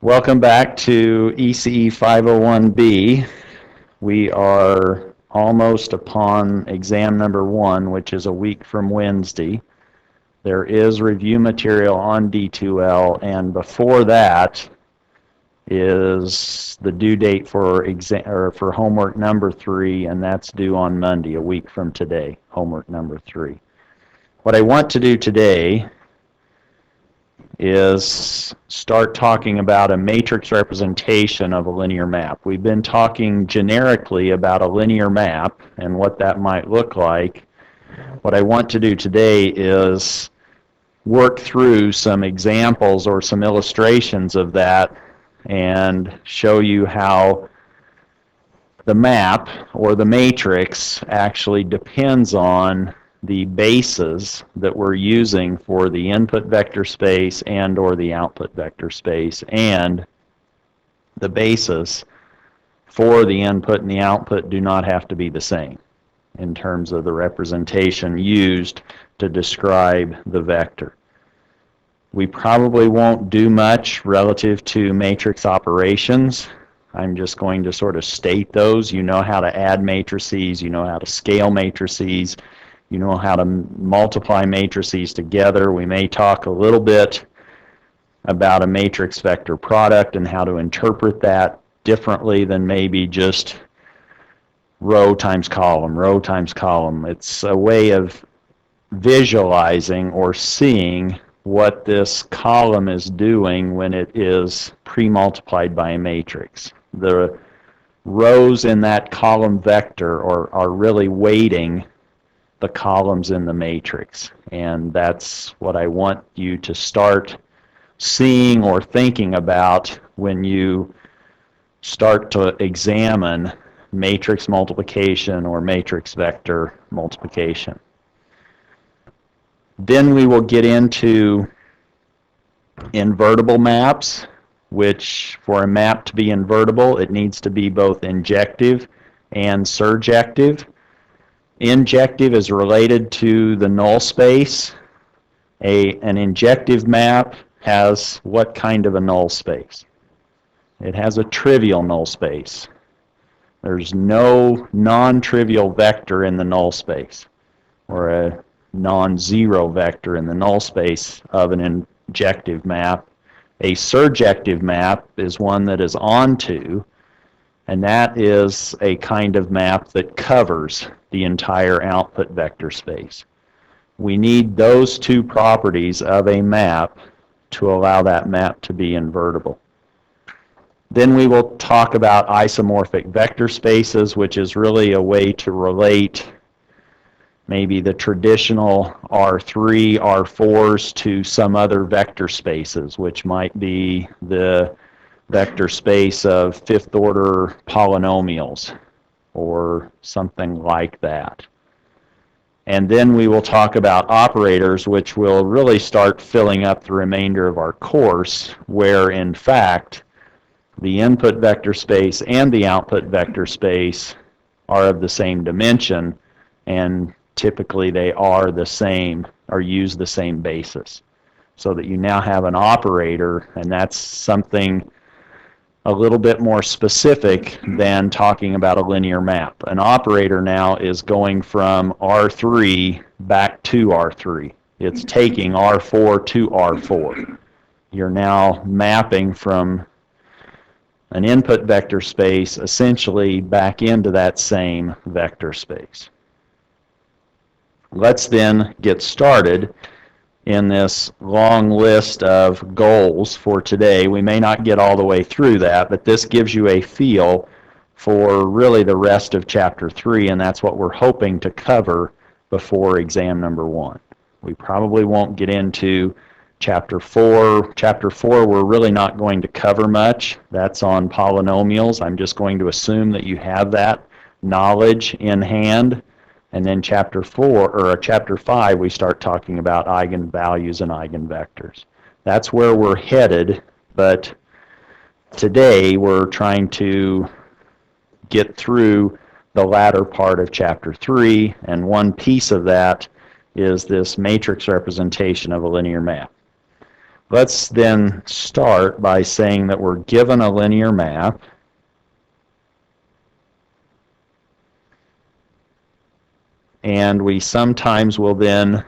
Welcome back to ECE 501B. We are almost upon exam number 1, which is a week from Wednesday. There is review material on D2L, and before that is the due date for homework number 3, and that's due on Monday, a week from today, homework number 3. What I want to do today is start talking about a matrix representation of a linear map. We've been talking generically about a linear map and what that might look like. What I want to do today is work through some examples or some illustrations of that and show you how the map or the matrix actually depends on the bases that we're using for the input vector space and or the output vector space, and the bases for the input and the output do not have to be the same in terms of the representation used to describe the vector. We probably won't do much relative to matrix operations. I'm just going to sort of state those. You know how to add matrices, you know how to scale matrices, you know how to multiply matrices together. We may talk a little bit about a matrix vector product and how to interpret that differently than maybe just row times column, row times column. It's a way of visualizing or seeing what this column is doing when it is pre-multiplied by a matrix. The rows in that column vector are really weighting the columns in the matrix, and that's what I want you to start seeing or thinking about when you start to examine matrix multiplication or matrix vector multiplication. Then we will get into invertible maps, which for a map to be invertible, it needs to be both injective and surjective. Injective is related to the null space. An injective map has what kind of a null space? It has a trivial null space. There's no non-trivial vector in the null space, or a non-zero vector in the null space of an injective map. A surjective map is one that is onto, and that is a kind of map that covers the entire output vector space. We need those two properties of a map to allow that map to be invertible. Then we will talk about isomorphic vector spaces, which is really a way to relate maybe the traditional R3, R4s to some other vector spaces, which might be the vector space of fifth order polynomials or something like that. And then we will talk about operators, which will really start filling up the remainder of our course, where in fact the input vector space and the output vector space are of the same dimension, and typically they are the same or use the same basis. So that you now have an operator, and that's something a little bit more specific than talking about a linear map. An operator now is going from R3 back to R3. It's taking R4 to R4. You're now mapping from an input vector space essentially back into that same vector space. Let's then get started in this long list of goals for today. We may not get all the way through that, but this gives you a feel for really the rest of Chapter 3, and that's what we're hoping to cover before exam number 1. We probably won't get into Chapter 4. Chapter 4 we're really not going to cover much. That's on polynomials. I'm just going to assume that you have that knowledge in hand. And then Chapter 5, we start talking about eigenvalues and eigenvectors. That's where we're headed, but today we're trying to get through the latter part of Chapter 3, and one piece of that is this matrix representation of a linear map. Let's then start by saying that we're given a linear map. And we sometimes will then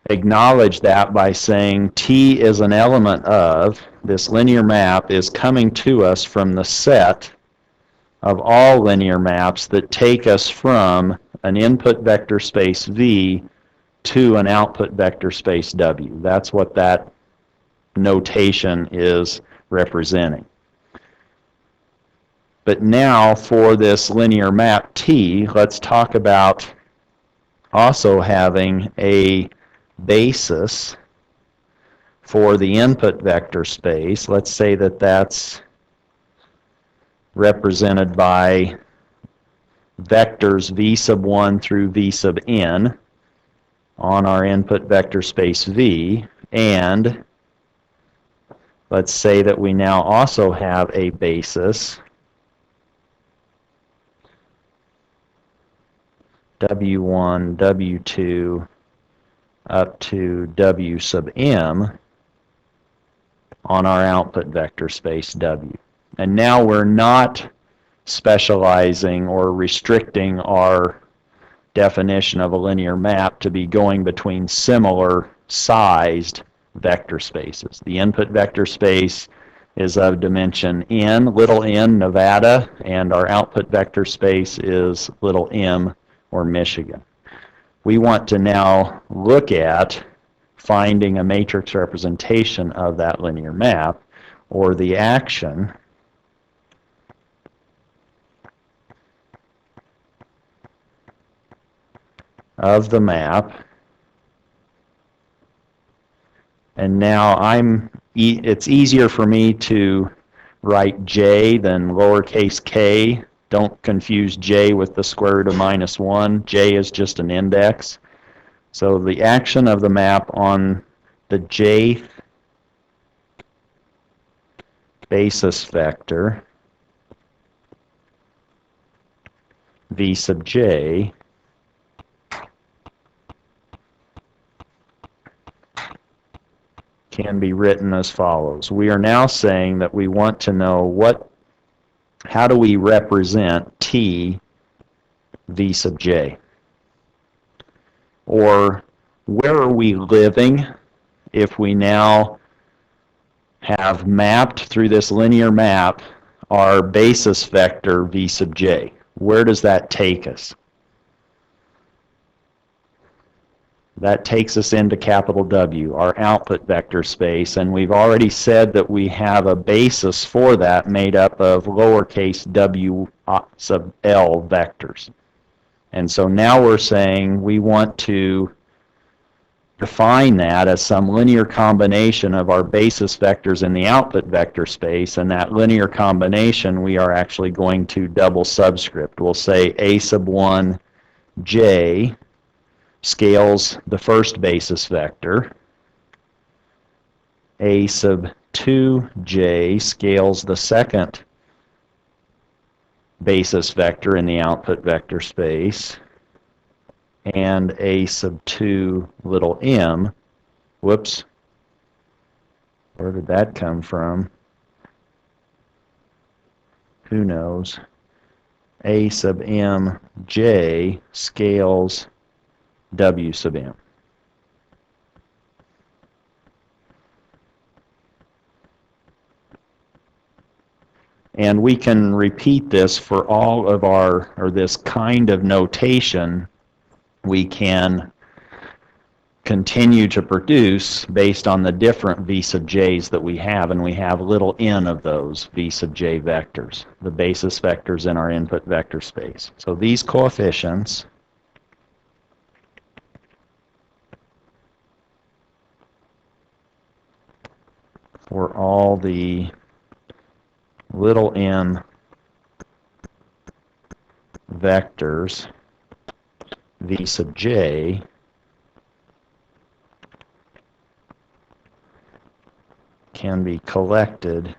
acknowledge that by saying T is an element of, this linear map is coming to us from the set of all linear maps that take us from an input vector space V to an output vector space W. That's what that notation is representing. But now for this linear map T, let's talk about also having a basis for the input vector space. Let's say that that's represented by vectors v sub 1 through v sub n on our input vector space V, and let's say that we now also have a basis W1, W2, up to W sub m on our output vector space W. And now we're not specializing or restricting our definition of a linear map to be going between similar sized vector spaces. The input vector space is of dimension n, little n, Nevada, and our output vector space is little m, or Michigan. We want to now look at finding a matrix representation of that linear map, or the action of the map. And now it's easier for me to write J than lowercase k. Don't confuse J with the square root of -1. J is just an index. So the action of the map on the jth basis vector v sub j can be written as follows. We are now saying that we want to know how do we represent T v sub j? Or where are we living if we now have mapped through this linear map our basis vector v sub j? Where does that take us? That takes us into capital W, our output vector space, and we've already said that we have a basis for that made up of lowercase w sub l vectors. And so now we're saying we want to define that as some linear combination of our basis vectors in the output vector space, and that linear combination we are actually going to double subscript. We'll say a sub 1 j scales the first basis vector, a sub 2 j scales the second basis vector in the output vector space, and a sub 2 little m, whoops, where did that come from? Who knows? A sub m j scales w sub m. And we can repeat this for all of our, or this kind of notation we can continue to produce based on the different v sub j's that we have, and we have little n of those v sub j vectors, the basis vectors in our input vector space. So these coefficients for all the little m vectors v sub j can be collected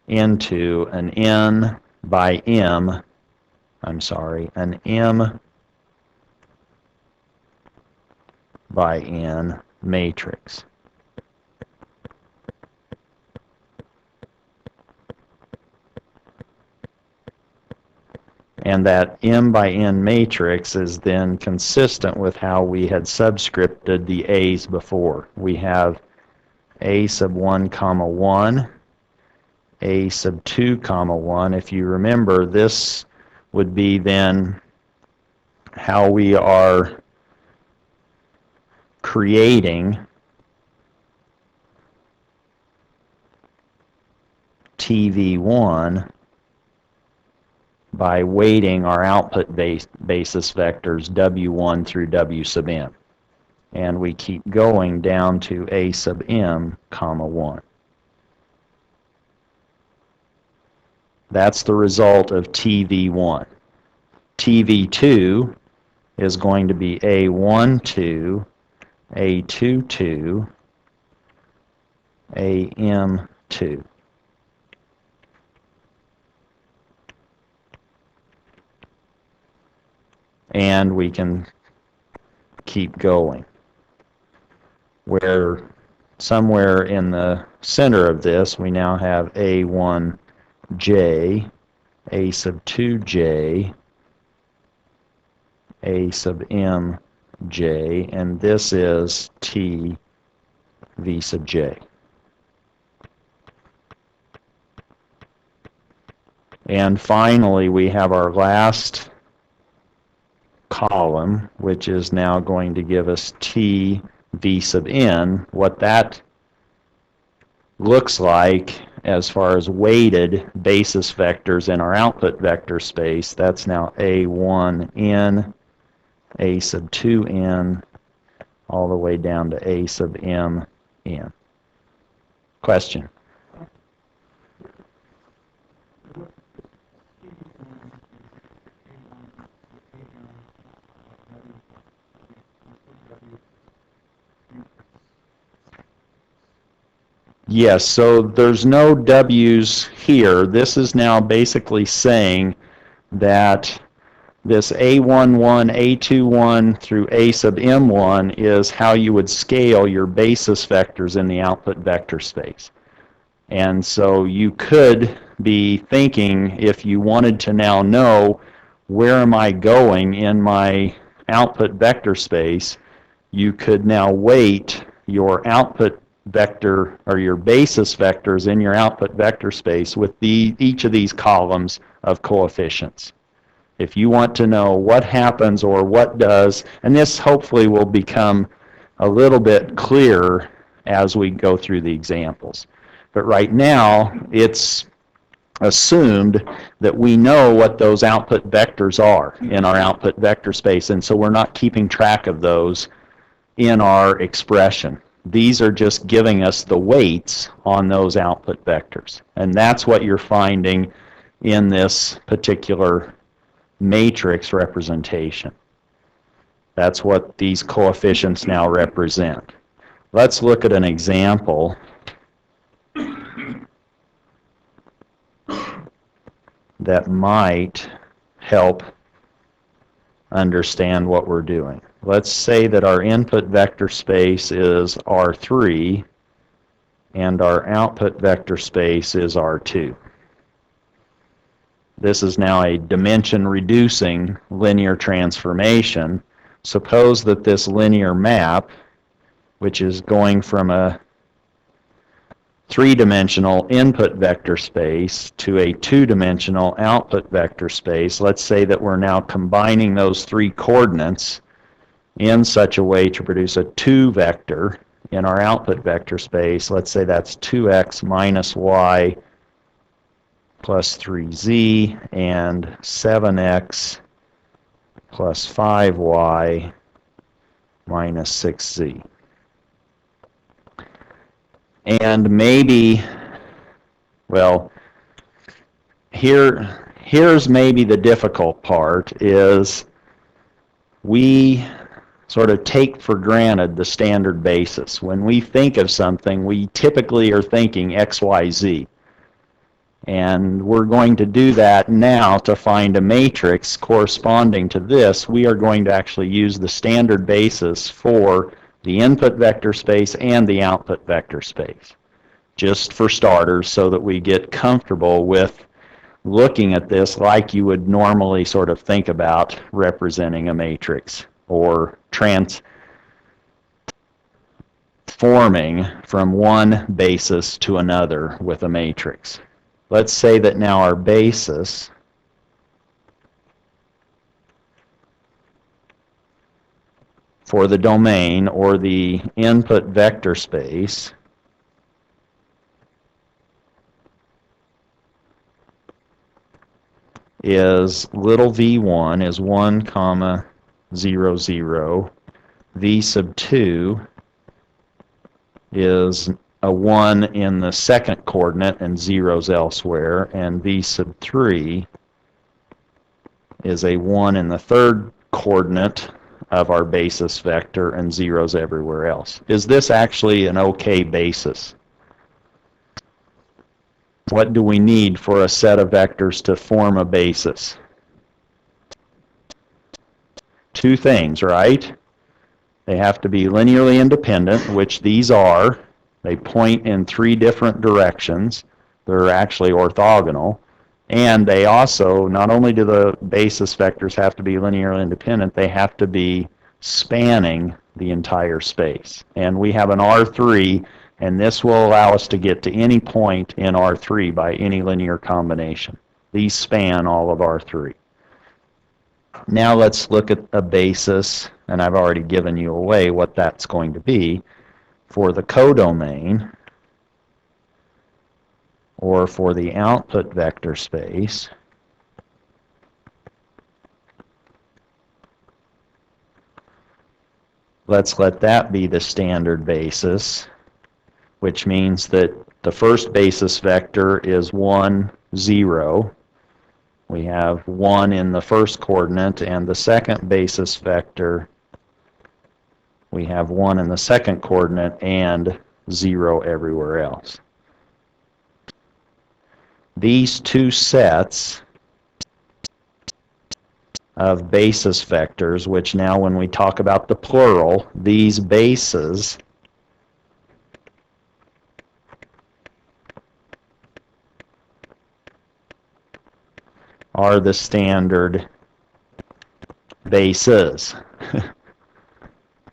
into an n by m, an m by n matrix. And that m by n matrix is then consistent with how we had subscripted the a's before. We have a sub 1 comma 1, a sub 2 comma 1. If you remember, this would be then how we are creating TV1 by weighting our output basis vectors W1 through W sub m. And we keep going down to A sub m comma 1. That's the result of TV1. TV2 is going to be A12, A22, AM2. And we can keep going. Where somewhere in the center of this, we now have A1J, A sub 2J, A sub MJ, and this is T V sub J. And finally, we have our last column, which is now going to give us T V sub n. What that looks like as far as weighted basis vectors in our output vector space, that's now A1n, A sub 2n, all the way down to A sub mn. Question? Yes, so there's no W's here. This is now basically saying that this A11, A21 through A sub M1 is how you would scale your basis vectors in the output vector space. And so you could be thinking, if you wanted to now know where am I going in my output vector space, you could now weight your output vector or your basis vectors in your output vector space with each of these columns of coefficients. If you want to know what happens or what does, and this hopefully will become a little bit clearer as we go through the examples. But right now, it's assumed that we know what those output vectors are in our output vector space, and so we're not keeping track of those in our expression. These are just giving us the weights on those output vectors. And that's what you're finding in this particular matrix representation. That's what these coefficients now represent. Let's look at an example that might help understand what we're doing. Let's say that our input vector space is R3 and our output vector space is R2. This is now a dimension reducing linear transformation. Suppose that this linear map, which is going from a three-dimensional input vector space to a two-dimensional output vector space, let's say that we're now combining those three coordinates in such a way to produce a 2 vector in our output vector space. Let's say that's 2x minus y plus 3z and 7x plus 5y minus 6z. And maybe, well, here's maybe the difficult part is we sort of take for granted the standard basis. When we think of something, we typically are thinking X, Y, Z. And we're going to do that now to find a matrix corresponding to this. We are going to actually use the standard basis for the input vector space and the output vector space, just for starters, so that we get comfortable with looking at this like you would normally sort of think about representing a matrix or transforming from one basis to another with a matrix. Let's say that now our basis for the domain or the input vector space is little v1 is 1 comma 0 0, v sub 2 is a 1 in the second coordinate and zeros elsewhere, and v sub 3 is a 1 in the third coordinate of our basis vector and zeros everywhere else. Is this actually an okay basis? What do we need for a set of vectors to form a basis? Two things, right? They have to be linearly independent, which these are. They point in three different directions. They're actually orthogonal. And they also, not only do the basis vectors have to be linearly independent, they have to be spanning the entire space. And we have an R3, and this will allow us to get to any point in R3 by any linear combination. These span all of R3. Now let's look at a basis, and I've already given you away what that's going to be, for the codomain, or for the output vector space. Let's let that be the standard basis, which means that the first basis vector is 1, 0. We have 1 in the first coordinate, and the second basis vector, we have 1 in the second coordinate and 0 everywhere else. These two sets of basis vectors, which now when we talk about the plural, these bases are the standard bases.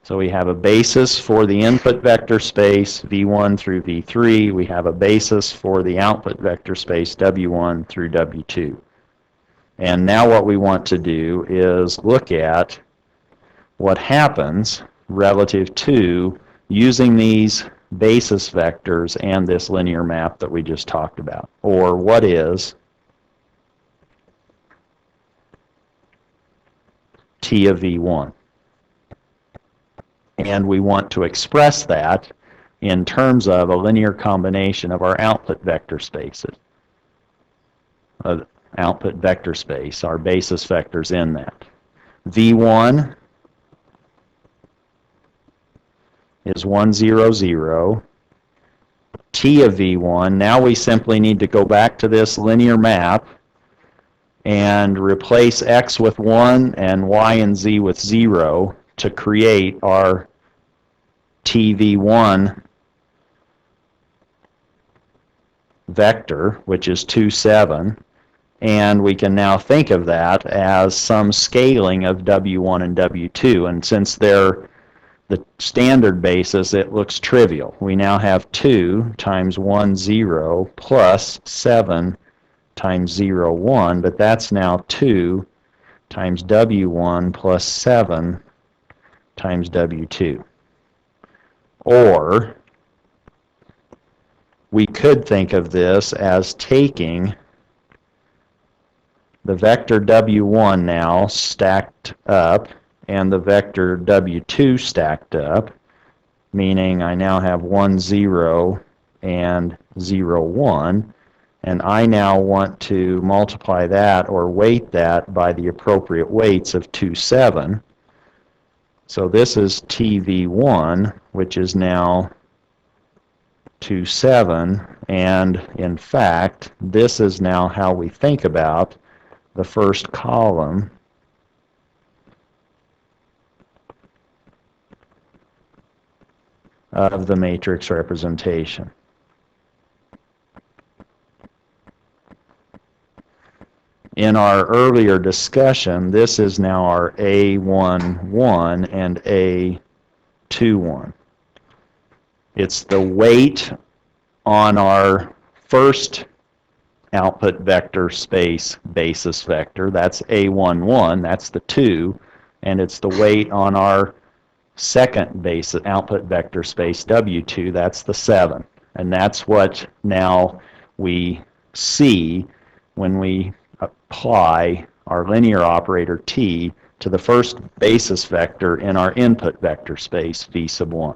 So we have a basis for the input vector space, v1 through v3. We have a basis for the output vector space, w1 through w2. And now what we want to do is look at what happens relative to using these basis vectors and this linear map that we just talked about, or what is T of v1. And we want to express that in terms of a linear combination of our output vector spaces. Output vector space, our basis vectors in that. v1 is 1, 0, 0. T of v1, now we simply need to go back to this linear map and replace x with 1 and y and z with 0 to create our TV1 vector, which is 2, 7. And we can now think of that as some scaling of W1 and W2. And since they're the standard basis, it looks trivial. We now have 2 times 1, 0 plus 7 times 0, 1. But that's now 2 times W1 plus 7 times W2. Or we could think of this as taking the vector W1 now stacked up and the vector W2 stacked up, meaning I now have 1, 0 and 0, 1, and I now want to multiply that or weight that by the appropriate weights of 2, 7. So this is TV1, which is now 2, 7, and in fact, this is now how we think about the first column . of the matrix representation. In our earlier discussion, this is now our A11 and A21. It's the weight on our first output vector space basis vector. That's A11, that's the 2, and it's the weight on our second base output vector space W2, that's the 7. And that's what now we see when we apply our linear operator T to the first basis vector in our input vector space V sub 1.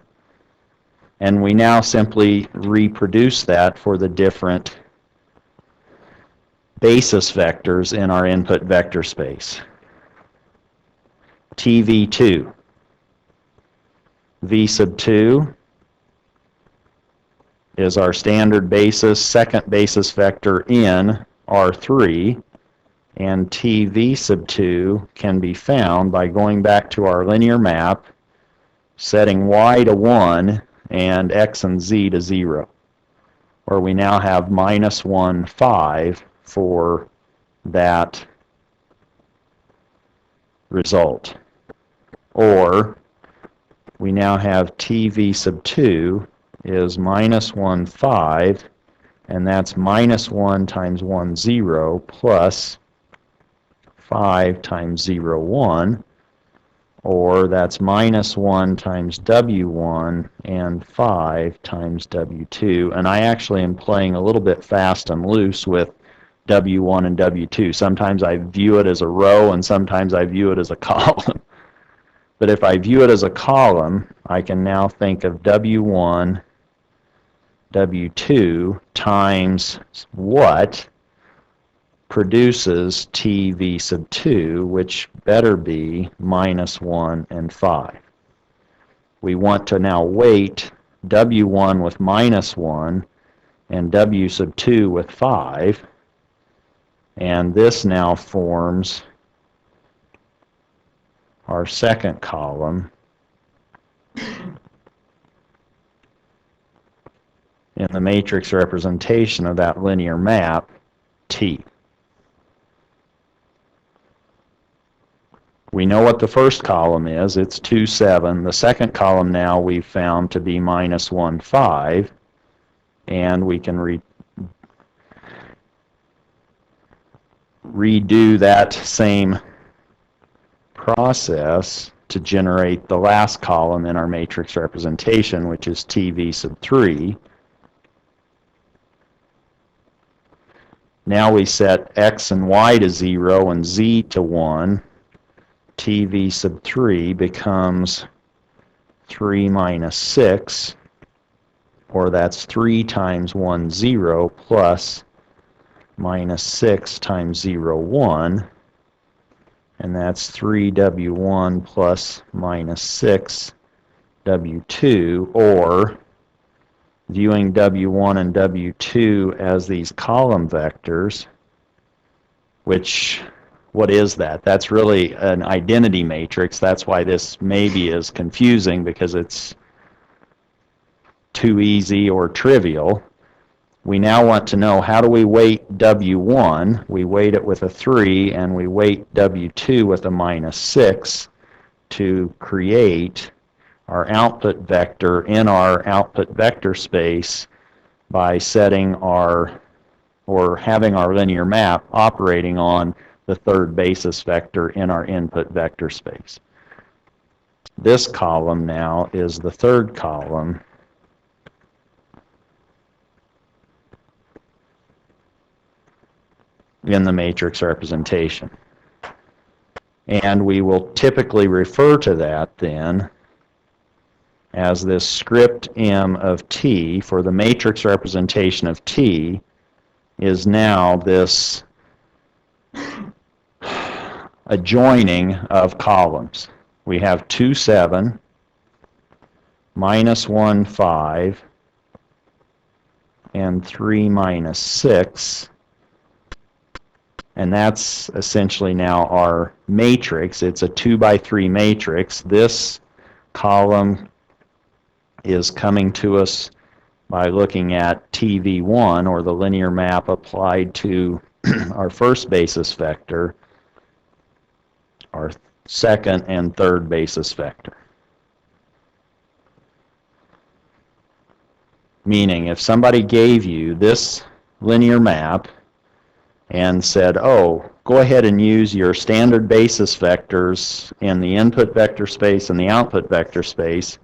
And we now simply reproduce that for the different basis vectors in our input vector space. TV2, V sub 2 is our standard basis, second basis vector in R3, and TV sub 2 can be found by going back to our linear map, setting y to 1 and x and z to 0, where we now have minus 1, 5 for that result. Or we now have TV sub 2 is minus 1, 5, and that's minus 1 times 1, 0, plus 5 times 0, 1, or that's minus 1 times W1 and 5 times W2. And I actually am playing a little bit fast and loose with W1 and W2. Sometimes I view it as a row and sometimes I view it as a column. But if I view it as a column, I can now think of W1, W2 times what produces TV sub 2, which better be minus 1 and 5. We want to now weight W1 with minus 1 and W sub 2 with 5, and this now forms our second column in the matrix representation of that linear map T. We know what the first column is. It's 2, 7. The second column now we've found to be minus 1, 5. And we can redo that same process to generate the last column in our matrix representation, which is TV sub 3. Now we set x and y to 0 and z to 1. TV sub 3 becomes 3 minus 6, or that's 3 times 1, 0, plus minus 6 times 0, 1, and that's 3W1 plus minus 6 W2, or viewing W1 and W2 as these column vectors, which, what is that? That's really an identity matrix. That's why this maybe is confusing, because it's too easy or trivial. We now want to know, how do we weight W1? We weight it with a 3, and we weight W2 with a minus 6 to create our output vector in our output vector space by setting our, or having our linear map operating on the third basis vector in our input vector space. This column now is the third column in the matrix representation. And we will typically refer to that then as this script M of T for the matrix representation of T is now this adjoining of columns. We have 2, 7, minus 1, 5, and 3 minus 6. And that's essentially now our matrix. It's a 2 by 3 matrix. This column is coming to us by looking at TV1, or the linear map applied to our first basis vector, our second and third basis vector. Meaning, if somebody gave you this linear map and said, oh, go ahead and use your standard basis vectors in the input vector space and the output vector space,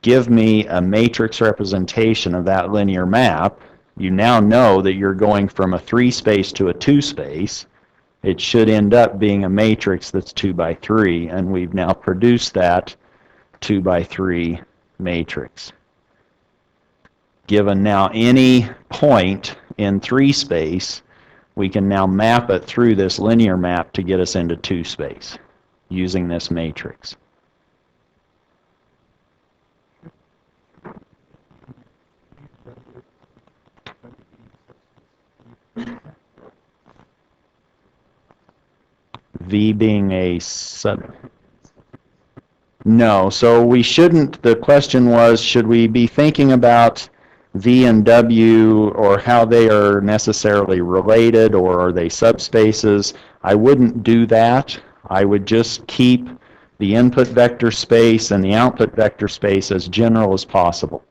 give me a matrix representation of that linear map, you now know that you're going from a 3-space to a 2-space. It should end up being a matrix that's 2 by 3, and we've now produced that 2 by 3 matrix. Given now any point in 3-space, we can now map it through this linear map to get us into 2-space using this matrix. V being a sub. No, so we shouldn't. The question was, should we be thinking about V and W, or how they are necessarily related, or are they subspaces? I wouldn't do that. I would just keep the input vector space and the output vector space as general as possible,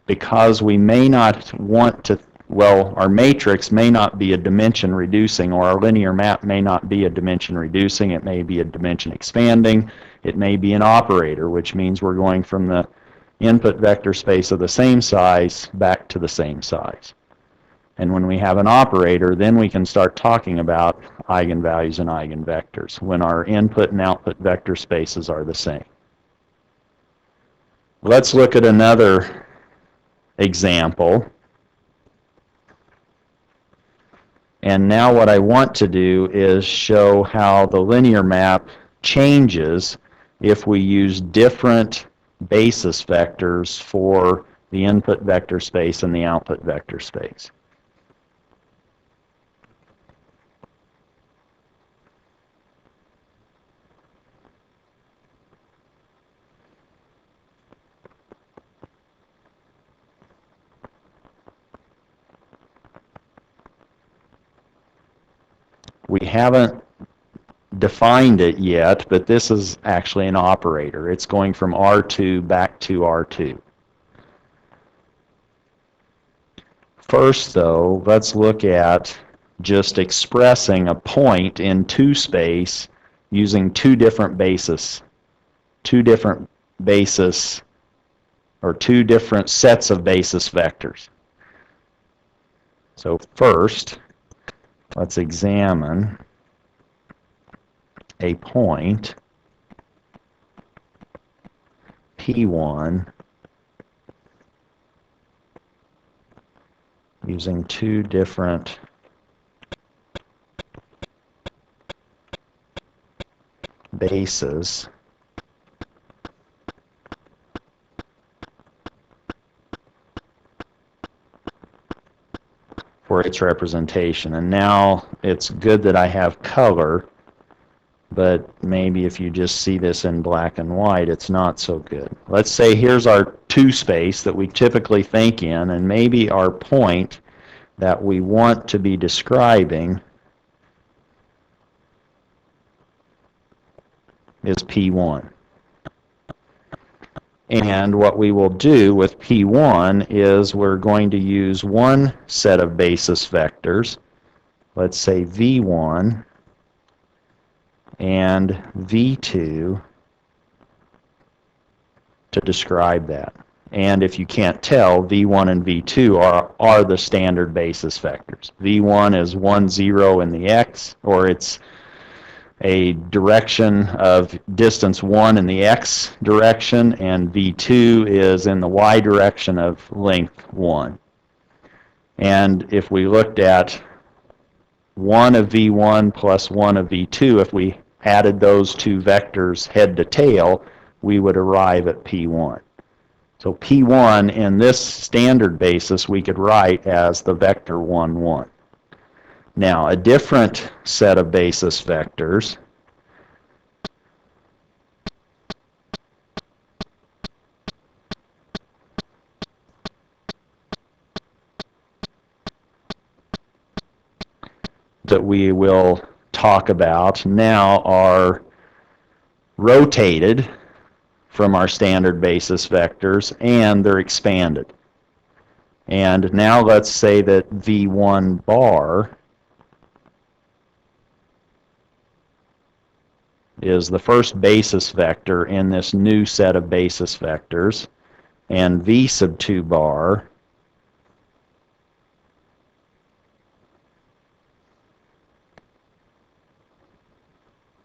because we may not want to, well, our matrix may not be a dimension reducing, or our linear map may not be a dimension reducing. It may be a dimension expanding. It may be an operator, which means we're going from the input vector space of the same size back to the same size. And when we have an operator, then we can start talking about eigenvalues and eigenvectors, when our input and output vector spaces are the same. Let's look at another example. And now what I want to do is show how the linear map changes if we use different basis vectors for the input vector space and the output vector space. We haven't defined it yet, but this is actually an operator. It's going from R2 back to R2. First, though, let's look at just expressing a point in 2-space using two different basis, or two different sets of basis vectors. So first, let's examine a point P1 using two different bases for its representation. And now it's good that I have color, but maybe if you just see this in black and white, it's not so good. Let's say here's our 2-space that we typically think in, and maybe our point that we want to be describing is P1. And what we will do with P1 is we're going to use one set of basis vectors, let's say V1 and V2, to describe that. And if you can't tell, V1 and V2 are the standard basis vectors. V1 is 1, 0 in the x, or it's a direction of distance 1 in the x direction, and V2 is in the y direction of length 1. And if we looked at 1 of V1 plus 1 of V2, if we added those two vectors head to tail, we would arrive at P1. So P1 in this standard basis we could write as the vector 1, 1. Now, a different set of basis vectors that we will talk about now are rotated from our standard basis vectors, and they're expanded. And now let's say that V1 bar is the first basis vector in this new set of basis vectors, and V sub 2 bar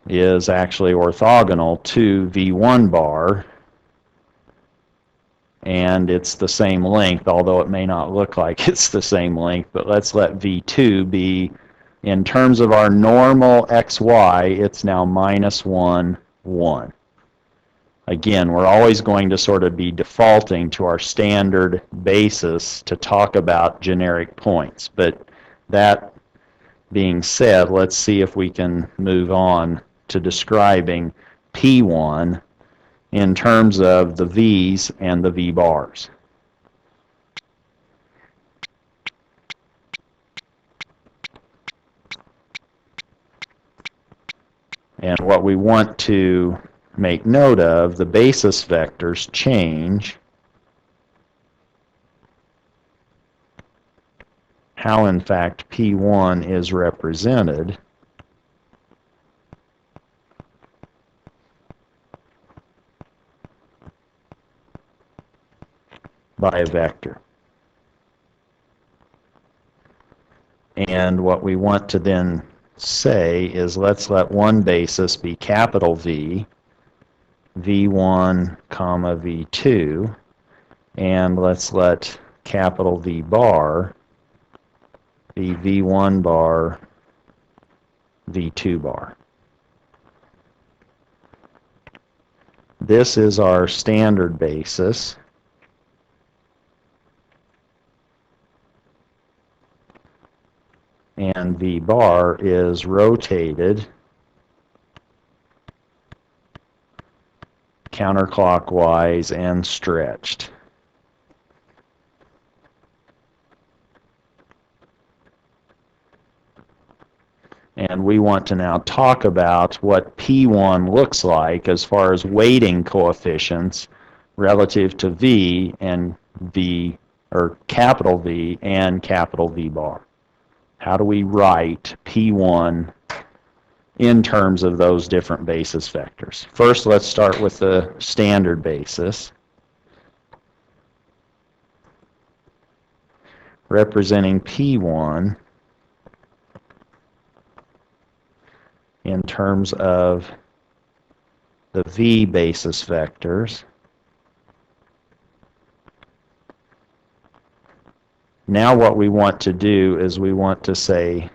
is actually orthogonal to V1 bar, and it's the same length, although it may not look like it's the same length, but let's let V2 be, in terms of our normal XY, it's now minus 1, 1. Again, we're always going to sort of be defaulting to our standard basis to talk about generic points, but that being said, let's see if we can move on to describing P1 in terms of the V's and the V bars. And what we want to make note of, the basis vectors change how in fact P1 is represented by a vector. And what we want to then say is, let's let one basis be capital V, V1, comma V2, and let's let capital V bar be V1 bar, V2 bar. This is our standard basis. And V bar is rotated counterclockwise and stretched. And we want to now talk about what P1 looks like as far as weighting coefficients relative to V and V, or capital V and capital V bar. How do we write P1 in terms of those different basis vectors? First, let's start with the standard basis, representing P1 in terms of the V basis vectors. Now what we want to do is we want to say,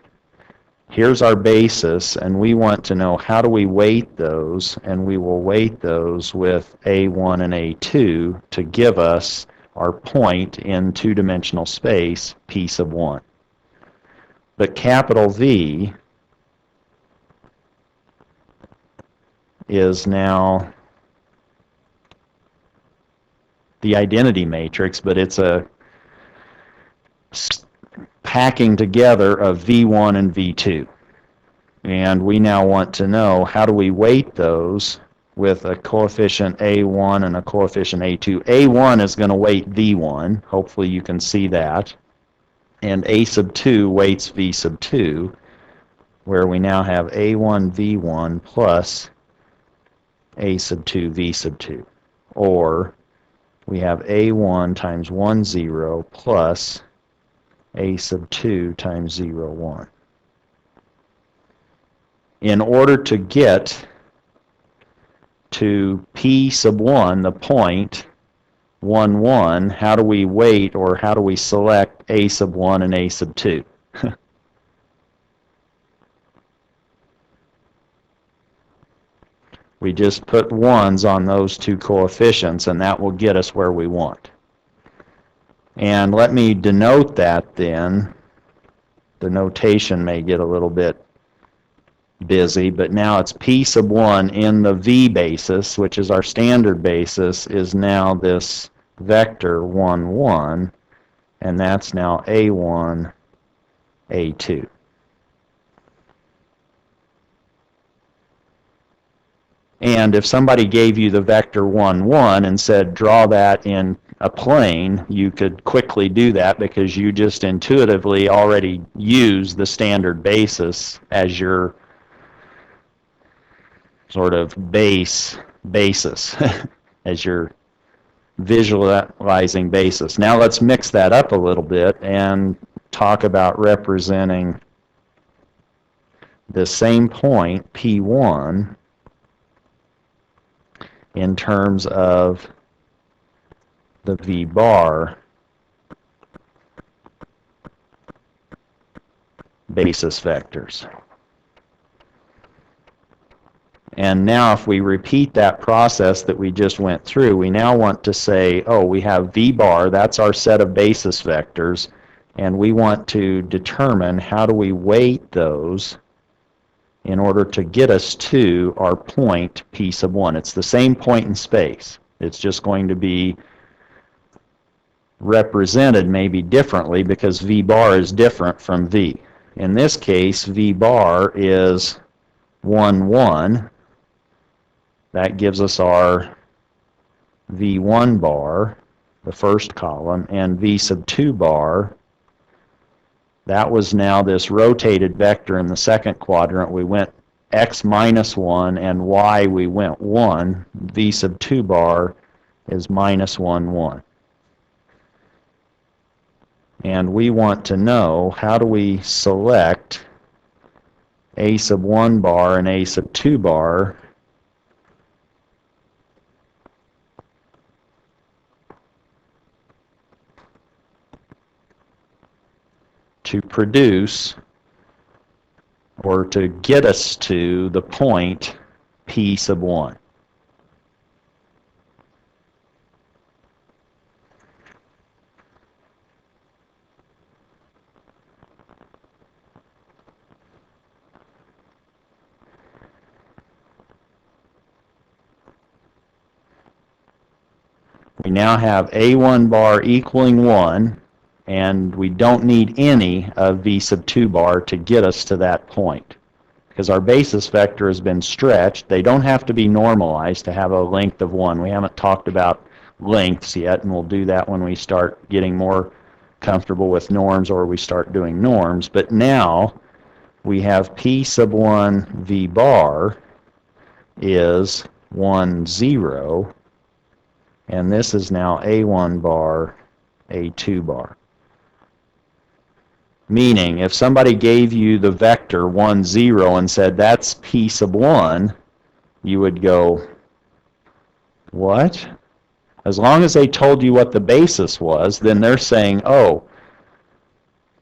here's our basis, and we want to know how do we weight those, and we will weight those with A1 and A2 to give us our point in two-dimensional space, P sub 1. But capital V is now the identity matrix, but it's a packing together of V1 and V2. And we now want to know how do we weight those with a coefficient A1 and a coefficient A2. A1 is going to weight V1. Hopefully you can see that. And A sub 2 weights V sub 2, where we now have A1 V1 plus A sub 2 V sub 2. Or we have A1 times 1, 0 plus A sub 2 times 0, 1. In order to get to P sub 1, the point 1, 1, how do we weight, or how do we select A sub 1 and A sub 2? We just put 1s on those two coefficients, and that will get us where we want. And let me denote that then. The notation may get a little bit busy, but now it's P sub 1 in the V basis, which is our standard basis, is now this vector 1, 1, and that's now A1, A2. And if somebody gave you the vector 1, 1 and said, draw that in a plane, you could quickly do that because you just intuitively already use the standard basis as your sort of basis, as your visualizing basis. Now let's mix that up a little bit and talk about representing the same point, P1, in terms of the V bar basis vectors. And now if we repeat that process that we just went through, we now want to say, oh, we have V bar, that's our set of basis vectors, and we want to determine how do we weight those in order to get us to our point P sub 1. It's the same point in space. It's just going to be represented maybe differently because V bar is different from V. In this case, V bar is 1, 1. That gives us our V1 bar, the first column, and V sub 2 bar. That was now this rotated vector in the second quadrant. We went x minus 1, and y we went 1. V sub 2 bar is minus 1, 1. And we want to know, how do we select a sub 1 bar and a sub 2 bar to produce, or to get us to, the point P sub 1. We now have A1 bar equaling 1, and we don't need any of V sub 2 bar to get us to that point. Because our basis vector has been stretched, they don't have to be normalized to have a length of 1. We haven't talked about lengths yet, and we'll do that when we start getting more comfortable with norms or we start doing norms. But now we have P sub 1 V bar is 1, 0, and this is now A1 bar, A2 bar. Meaning, if somebody gave you the vector 1, 0 and said, that's P sub 1, you would go, what? As long as they told you what the basis was, then they're saying, oh,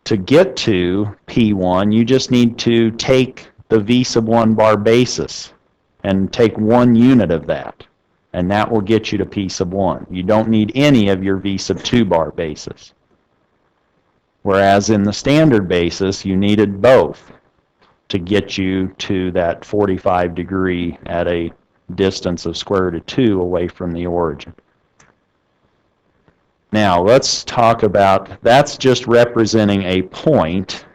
to get to P1, you just need to take the V sub 1 bar basis and take 1 unit of that, and that will get you to P sub 1. You don't need any of your V sub 2 bar basis. Whereas in the standard basis, you needed both to get you to that 45 degree at a distance of square root of 2 away from the origin. Now, let's talk about, that's just representing a point,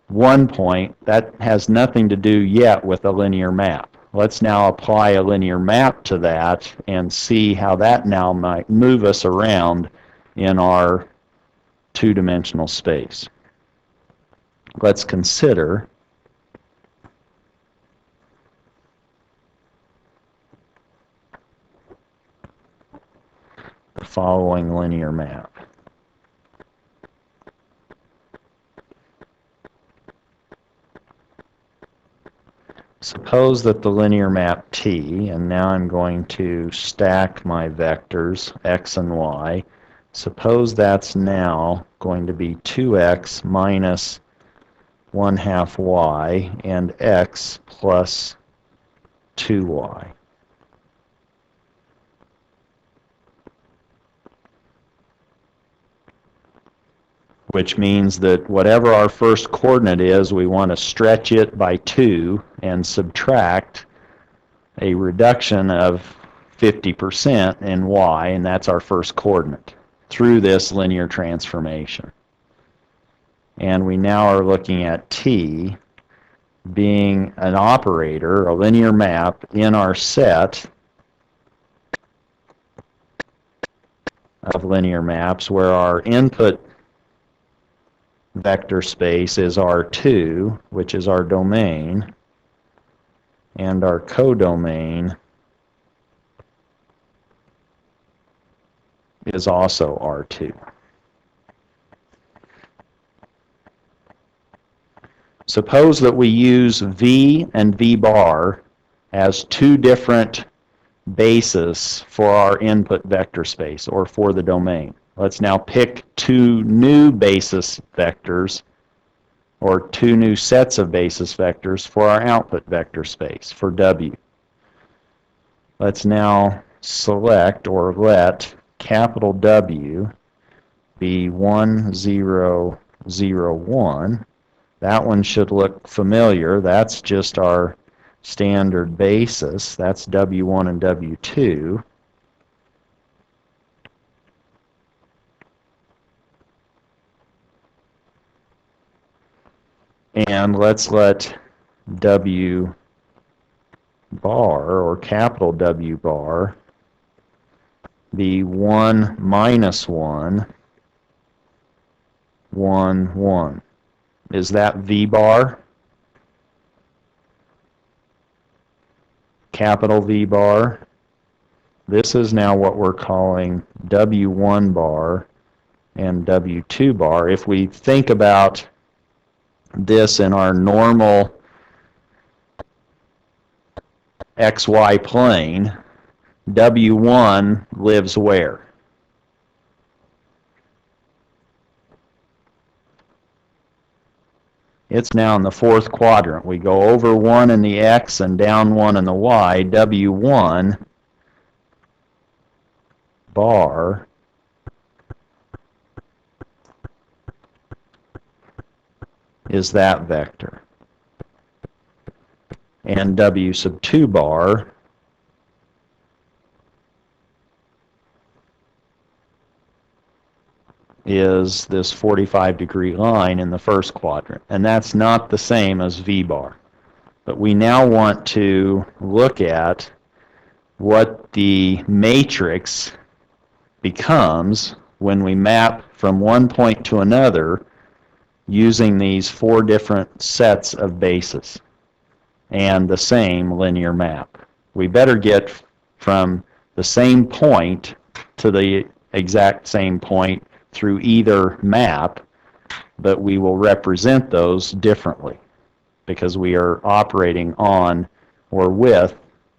one point. That has nothing to do yet with a linear map. Let's now apply a linear map to that and see how that now might move us around in our two-dimensional space. Let's consider the following linear map. Suppose that the linear map T, and now I'm going to stack my vectors x and y. Suppose that's now going to be 2x minus 1/2 y and x plus 2y. Which means that whatever our first coordinate is, we want to stretch it by 2 and subtract a reduction of 50% in y, and that's our first coordinate, through this linear transformation. And we now are looking at t, being an operator, a linear map, in our set of linear maps where our input vector space is R2, which is our domain, and our codomain is also R2. Suppose that we use V and V bar as two different bases for our input vector space, or for the domain. Let's now pick two new basis vectors, or two new sets of basis vectors for our output vector space, for W. Let's now select, or let, capital W be 1, 0, 0, 1. That one should look familiar. That's just our standard basis. That's W1 and W2. And let's let W bar, or capital W bar, be 1, minus 1, 1, 1. Is that V bar? Capital V bar. This is now what we're calling W1 bar and W2 bar. If we think about this in our normal XY plane, W1 lives where? It's now in the fourth quadrant. We go over 1 in the X and down 1 in the Y. W1 bar is that vector. And W sub 2 bar is this 45-degree line in the first quadrant. And that's not the same as V bar. But we now want to look at what the matrix becomes when we map from one point to another using these four different sets of bases and the same linear map. We better get from the same point to the exact same point through either map, but we will represent those differently because we are operating on or with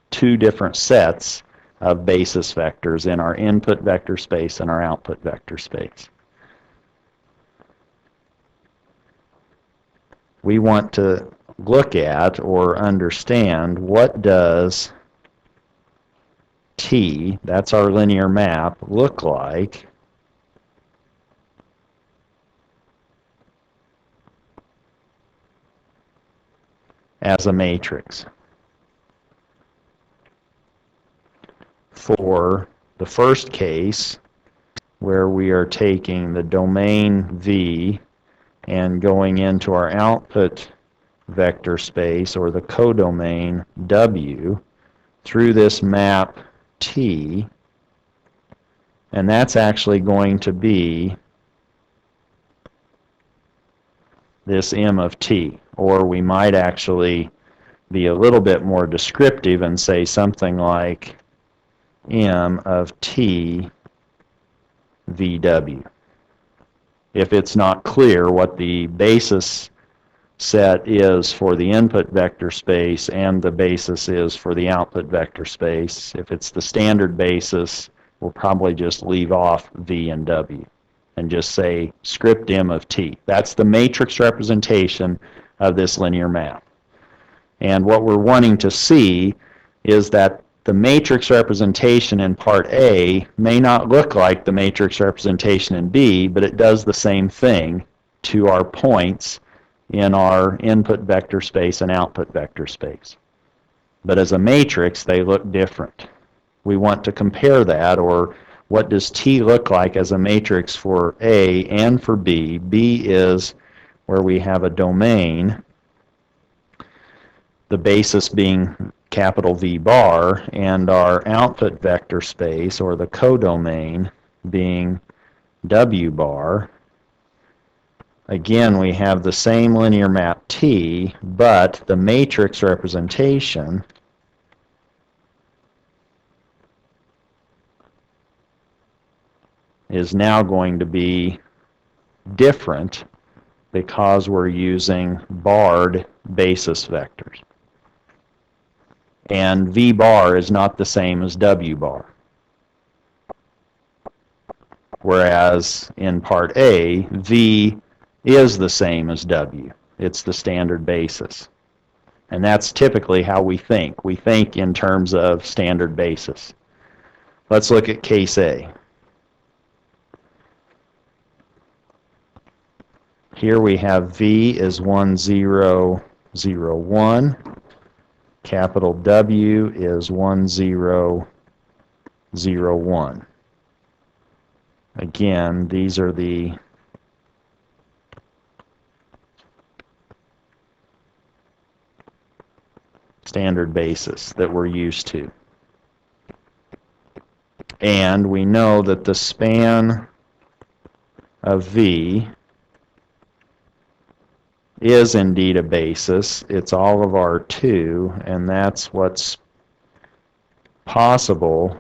two different sets of basis vectors in our input vector space and our output vector space. We want to look at or understand what does T, that's our linear map, look like as a matrix. For the first case, where we are taking the domain V and going into our output vector space, or the codomain W, through this map T, and that's actually going to be this M of T. Or we might actually be a little bit more descriptive and say something like M of T VW. If it's not clear what the basis set is for the input vector space and the basis is for the output vector space, if it's the standard basis, we'll probably just leave off V and W and just say script M of T. That's the matrix representation of this linear map. And what we're wanting to see is that the matrix representation in part A may not look like the matrix representation in B, but it does the same thing to our points in our input vector space and output vector space. But as a matrix, they look different. We want to compare that, or what does T look like as a matrix for A and for B. B is where we have a domain the basis being capital V bar, and our output vector space, or the codomain, being W bar. Again, we have the same linear map T, but the matrix representation is now going to be different because we're using barred basis vectors. And V bar is not the same as W bar. Whereas in part A, V is the same as W. It's the standard basis. And that's typically how we think. We think in terms of standard basis. Let's look at case A. Here we have V is 1, 0, 0, 1. Capital W is 1, 0, 0, 1. Again, these are the standard basis that we're used to. And we know that the span of V is indeed a basis. It's all of R2, and that's what's possible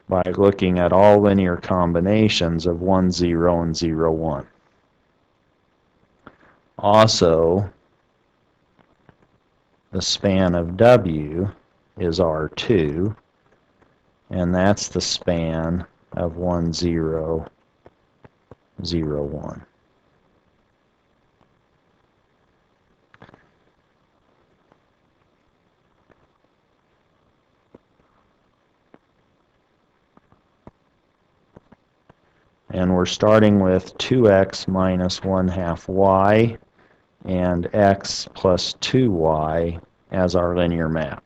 by looking at all linear combinations of 1, 0, and 0, 1. Also, the span of W is R2, and that's the span of 1, 0, 0, 1. And we're starting with 2x minus 1/2 y and x plus 2y as our linear map.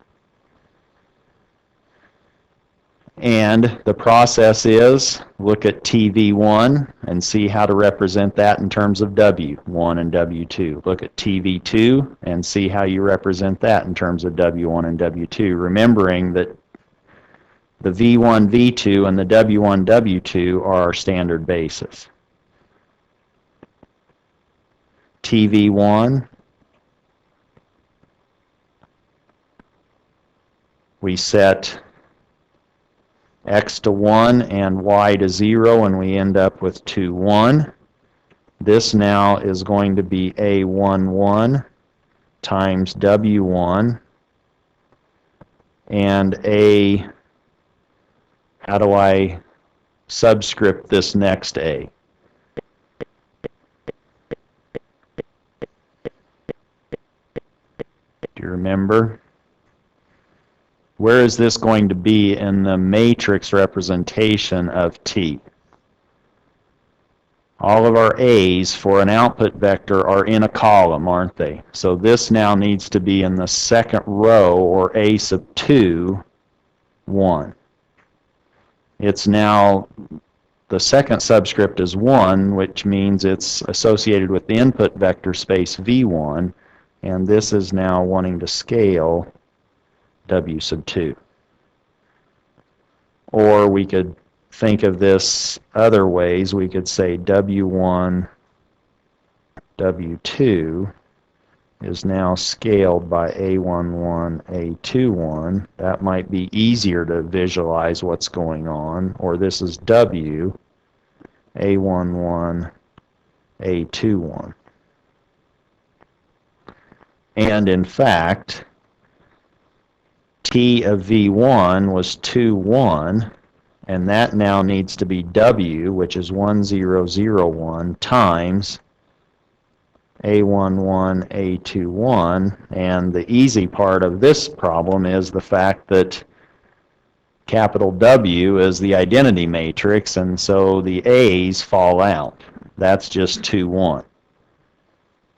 And the process is look at TV1 and see how to represent that in terms of W1 and W2. Look at TV2 and see how you represent that in terms of W1 and W2, remembering that the V1, V2, and the W1, W2 are our standard basis. TV1, we set x to 1 and y to 0, and we end up with 2, 1. This now is going to be A11 times W1 and A, how do I subscript this next A? Do you remember? Where is this going to be in the matrix representation of T? All of our A's for an output vector are in a column, aren't they? So this now needs to be in the second row, or A sub 2, 1. It's now, the second subscript is 1, which means it's associated with the input vector space V1, and this is now wanting to scale W sub 2. Or we could think of this other ways. We could say W1, W2 is now scaled by A11, A21. That might be easier to visualize what's going on. Or this is W, A11, A21. And in fact, T of V1 was 2, 1, and that now needs to be W, which is 1, 0, 0, 1, times A11, A21, and the easy part of this problem is the fact that capital W is the identity matrix, and so the A's fall out. That's just 2, 1.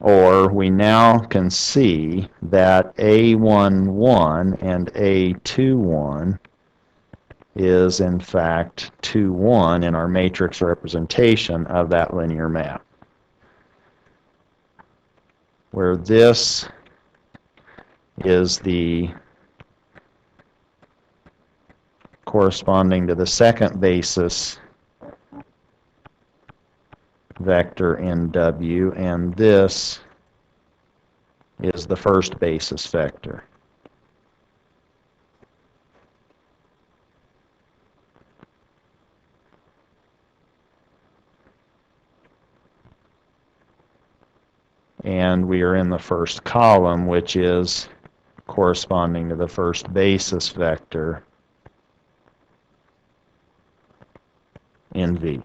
Or we now can see that A11 and A21 is in fact 2, 1 in our matrix representation of that linear map, where this is the corresponding to the second basis vector in W, and this is the first basis vector. And we are in the first column, which is corresponding to the first basis vector in V.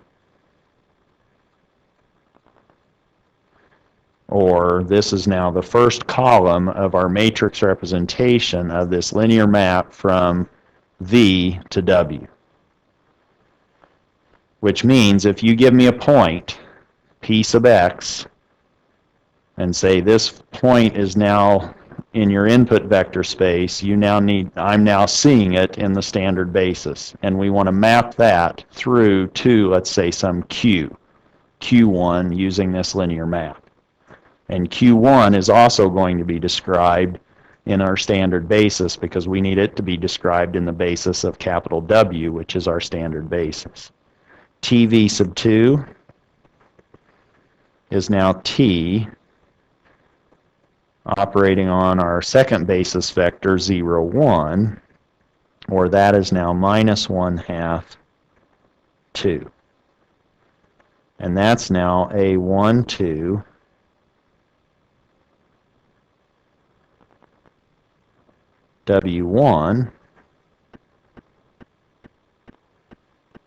Or this is now the first column of our matrix representation of this linear map from V to W. Which means if you give me a point, P sub x, and say this point is now in your input vector space, I'm now seeing it in the standard basis. And we want to map that through to, let's say, some Q1 using this linear map. And Q1 is also going to be described in our standard basis because we need it to be described in the basis of capital W, which is our standard basis. TV sub 2 is now T operating on our second basis vector 0, 1, or that is now minus 1/2, 2. And that's now A1, 2, W1,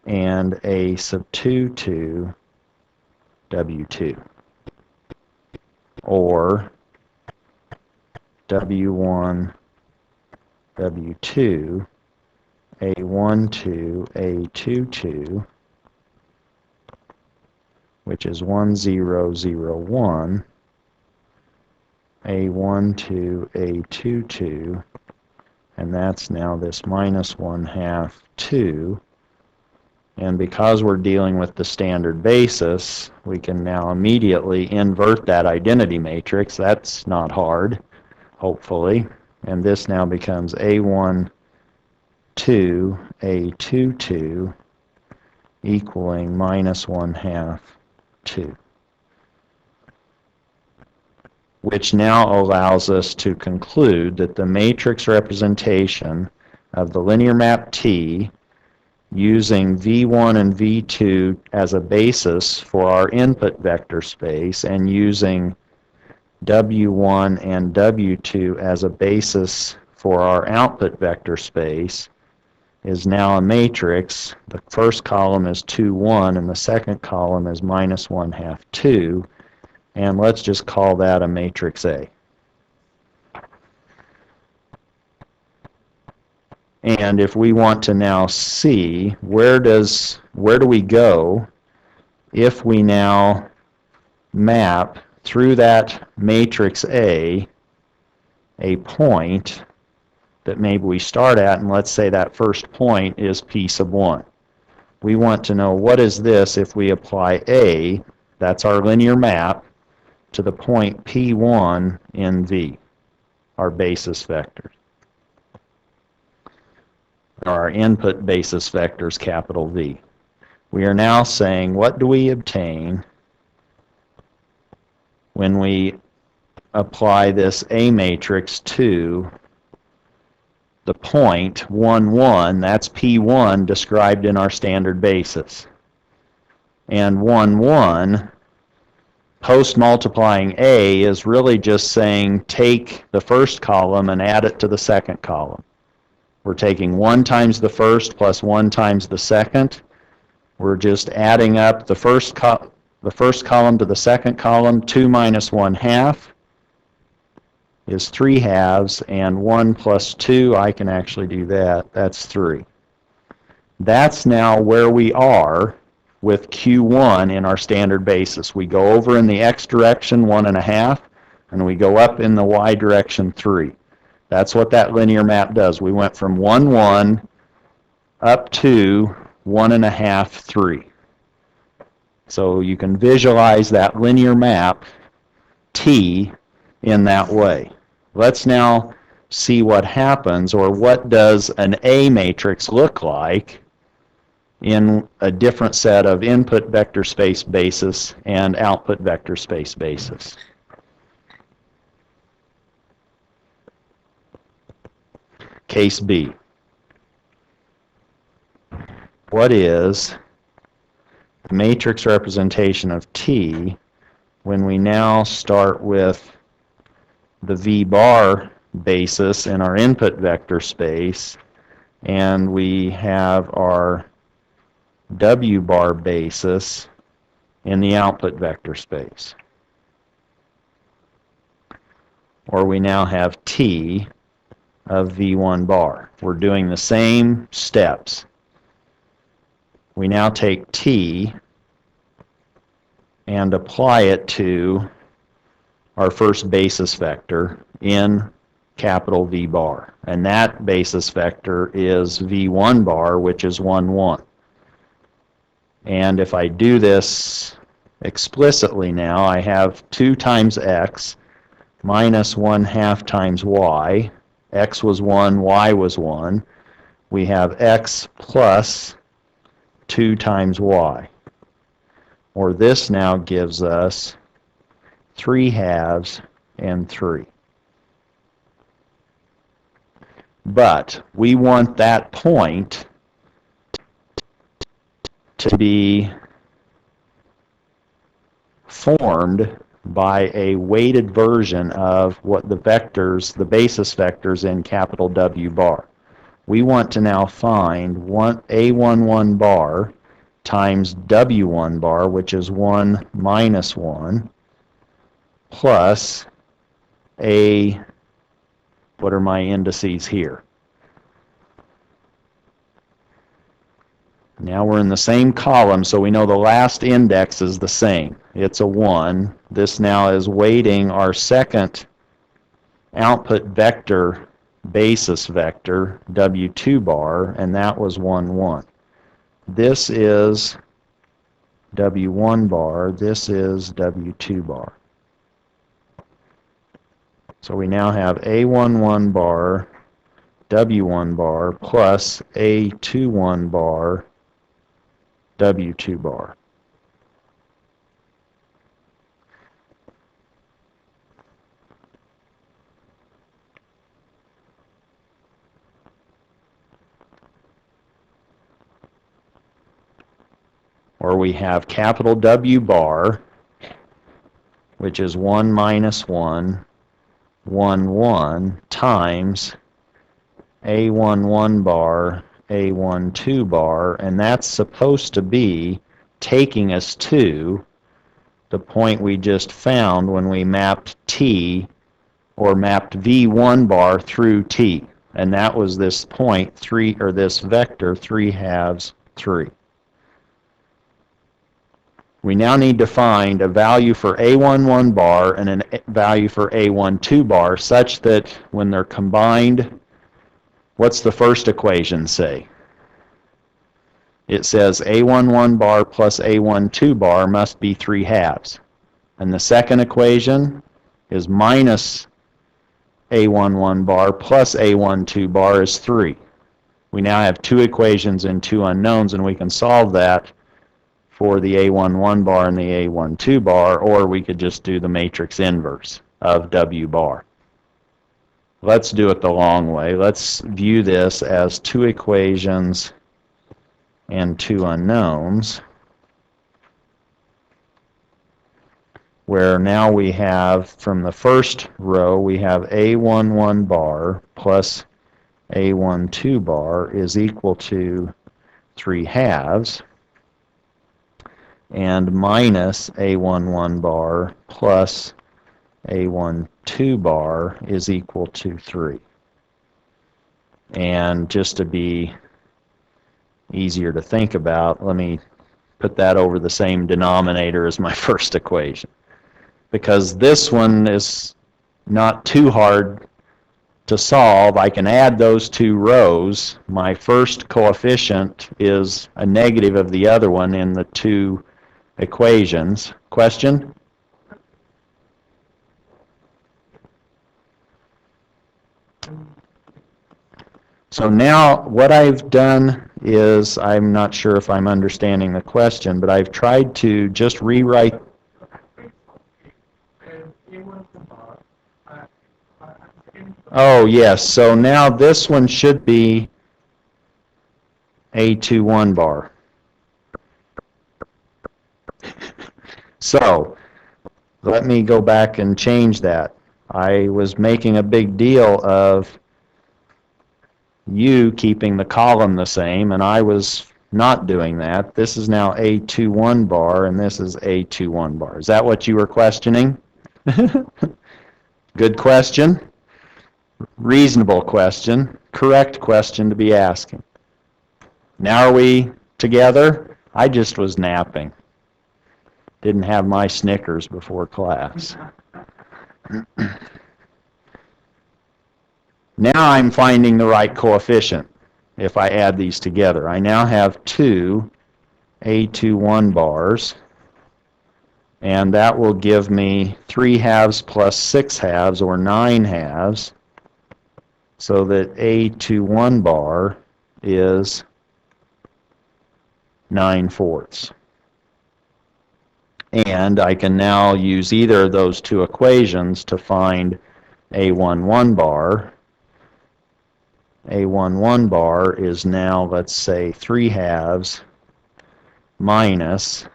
and A sub 2, 2, W2, or W1, W2, A1, 2, A2, 2, which is 1, 0, 0, 1, A1, 2, A2, 2, and that's now this minus 1/2, 2. And because we're dealing with the standard basis, we can now immediately invert that identity matrix. That's not hard, hopefully. And this now becomes A1, 2, A2, 2, equaling minus 1/2, 2. Which now allows us to conclude that the matrix representation of the linear map T using V1 and V2 as a basis for our input vector space and using W1 and W2 as a basis for our output vector space is now a matrix. The first column is 2, 1, and the second column is minus 1/2, 2. And let's just call that a matrix A. And if we want to now see where do we go if we now map through that matrix A point that maybe we start at, and let's say that first point is P sub 1. We want to know what is this if we apply A, that's our linear map, to the point P1 in V, our basis vectors. Our input basis vectors, capital V. We are now saying, what do we obtain when we apply this A matrix to the point 1, 1, that's P1 described in our standard basis. And 1, 1, post-multiplying A is really just saying take the first column and add it to the second column. We're taking 1 times the first plus 1 times the second. We're just adding up the first column to the second column. 2 minus 1/2 is 3/2, and 1 plus 2, I can actually do that. That's 3. That's now where we are with Q1 in our standard basis. We go over in the x direction 1.5, and we go up in the y direction 3. That's what that linear map does. We went from 1, 1 up to 1.5, 3. So you can visualize that linear map T in that way. Let's now see what happens, or what does an A matrix look like in a different set of input vector space basis and output vector space basis. Case B. What is the matrix representation of T when we now start with the V bar basis in our input vector space, and we have our W bar basis in the output vector space? Or we now have T of V1 bar. We're doing the same steps. We now take T and apply it to our first basis vector in capital V bar. And that basis vector is V1 bar, which is 1, 1. And if I do this explicitly now, I have 2 times x minus 1/2 times y. X was 1, y was 1. We have x plus 2 times y. Or this now gives us 3/2 and 3. But we want that point to be formed by a weighted version of what the vectors, the basis vectors in capital W bar. We want to now find A11 bar times W1 bar, which is 1 minus 1, plus what are my indices here? Now we're in the same column, so we know the last index is the same. It's a 1. This now is weighting our second output vector basis vector, W2 bar, and that was 1, 1. This is W1 bar. This is W2 bar. So we now have A11 bar, W1 bar, plus A21 bar, W2 bar. Or we have capital W bar, which is 1 minus 1, 1, 1, times A11 bar, A12 bar, and that's supposed to be taking us to the point we just found when we mapped T, or mapped V1 bar through T. And that was this point, 3, or this vector, 3/2, 3. We now need to find a value for A11 bar and a value for A12 bar such that when they're combined, what's the first equation say? It says A11 bar plus A12 bar must be 3/2. And the second equation is minus A11 bar plus A12 bar is 3. We now have 2 equations and 2 unknowns, and we can solve that for the A11 bar and the A12 bar, or we could just do the matrix inverse of W bar. Let's do it the long way. Let's view this as 2 equations and 2 unknowns, where now we have, from the first row, we have A11 bar plus A12 bar is equal to 3/2, and minus A11 bar plus A12 bar is equal to 3. And just to be easier to think about, let me put that over the same denominator as my first equation. Because this one is not too hard to solve, I can add those 2 rows. My first coefficient is a negative of the other one in the 2 equations. Question? So now what I've done is, I'm not sure if I'm understanding the question, but I've tried to just rewrite. Oh, yes. So now this one should be A21 bar. So let me go back and change that. I was making a big deal of you keeping the column the same, and I was not doing that. This is now A21 bar, and this is A21 bar. Is that what you were questioning? Good question. Reasonable question. Correct question to be asking. Now are we together? I just was napping. Didn't have my Snickers before class. Now I'm finding the right coefficient if I add these together. I now have two A21 bars, and that will give me 3 halves plus 6 halves, or 9 halves, so that A21 bar is 9/4. And I can now use either of those two equations to find A11 bar. A11 bar is now, let's say, 3 halves minus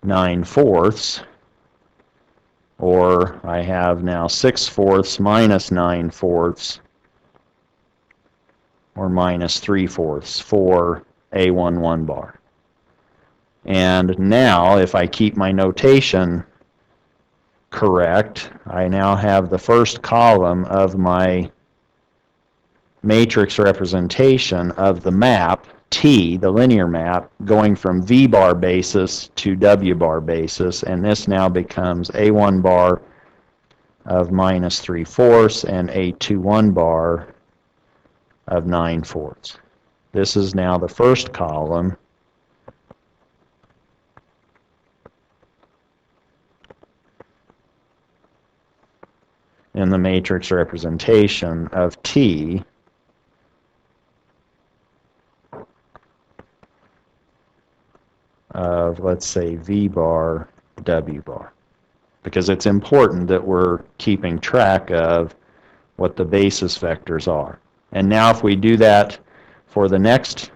9/4, or I have now 6/4 minus 9/4, or minus 3/4 for A11 bar. And now, if I keep my notation correct, I now have the first column of my matrix representation of the map, T, the linear map, going from V bar basis to W bar basis, and this now becomes A1 bar of minus 3/4 and A21 bar of 9/4. This is now the first column in the matrix representation of T of, let's say, V bar, W bar, because it's important that we're keeping track of what the basis vectors are. And now if we do that for the next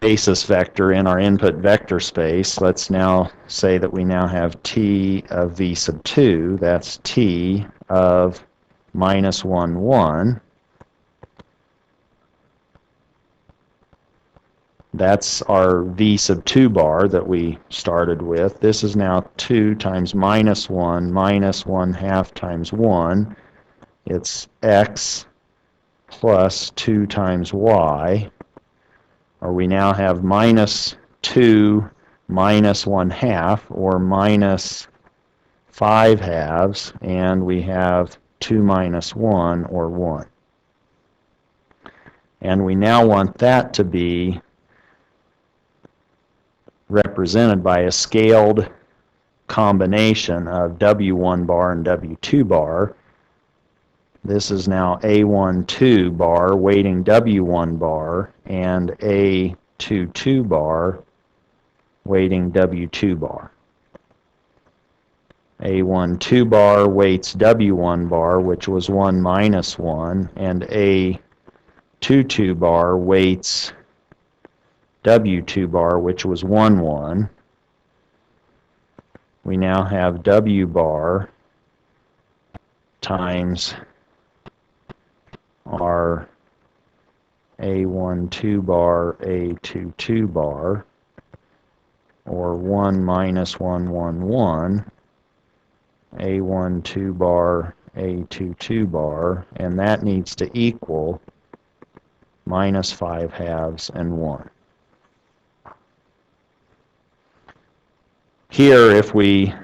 basis vector in our input vector space, let's now say that we now have T of V sub 2, that's T of minus 1, 1. That's our V sub 2 bar that we started with. This is now 2 times minus 1 minus 1/2 times 1. It's x plus 2 times y. Or we now have minus 2 minus 1/2, or minus 5 halves, and we have 2 minus 1, or 1. And we now want that to be represented by a scaled combination of W1 bar and W2 bar. This is now A12 bar weighting W1 bar, and A22 bar weighting W2 bar. A12 bar weights W1 bar, which was 1 minus 1, and A22 bar weights W2 bar, which was 1, 1. We now have W bar times our A12 bar, A22 bar, or 1 minus 1, 1, 1, A12 bar, A22 bar, and that needs to equal minus 5 halves and 1. Here, if we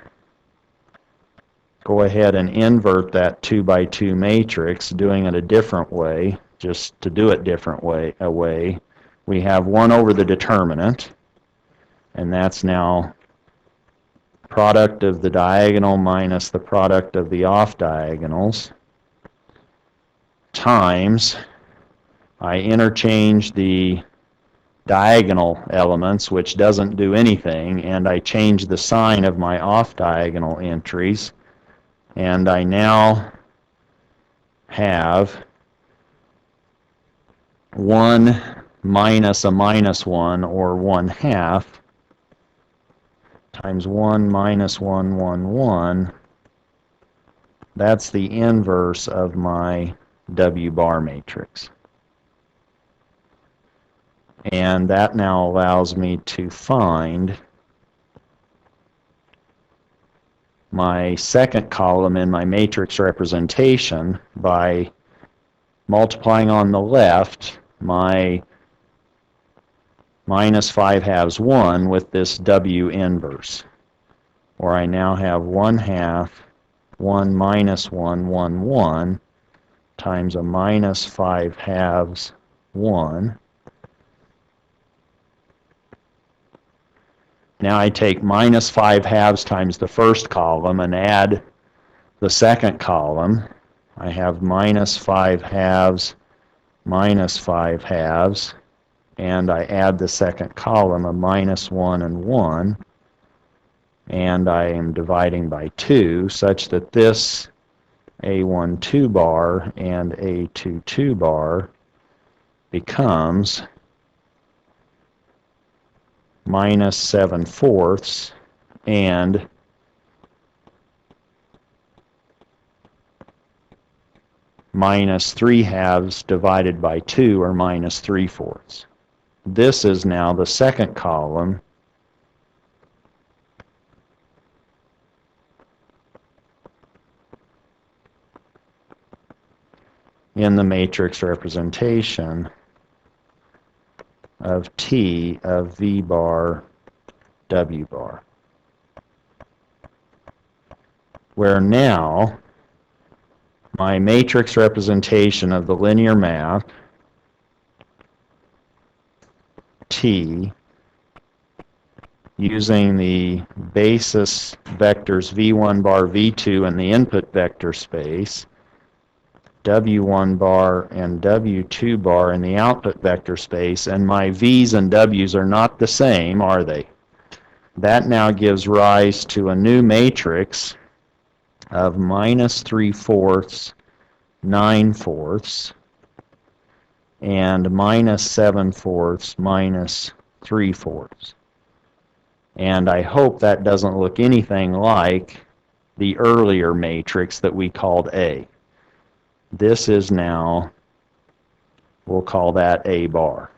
go ahead and invert that 2 by 2 matrix, doing it a different way, just to do it different way, we have 1 over the determinant, and that's now product of the diagonal minus the product of the off diagonals times, I interchange the diagonal elements, which doesn't do anything, and I change the sign of my off diagonal entries, and I now have 1 minus a minus 1, or 1/2, times 1 minus 1, 1, 1. That's the inverse of my W bar matrix. And that now allows me to find my second column in my matrix representation by multiplying on the left my minus 5/2 1 with this W inverse, or I now have 1/2 1 minus 1 1 1 times a minus 5/2 1. Now I take minus 5/2 times the first column and add the second column. I have minus 5/2 minus 5/2, and I add the second column of minus 1 and 1, and I am dividing by 2 such that this A12 bar and A22 bar becomes minus 7/4 and minus 3/2 divided by 2, or minus 3/4. This is now the second column in the matrix representation of T of V bar W bar, where now my matrix representation of the linear map T, using the basis vectors V1 bar V2 in the input vector space, W1 bar and W2 bar in the output vector space, and my V's and W's are not the same, are they? That now gives rise to a new matrix of minus 3/4, 9/4, and minus 7/4, minus 3/4. And I hope that doesn't look anything like the earlier matrix that we called A. This is now, we'll call that A bar.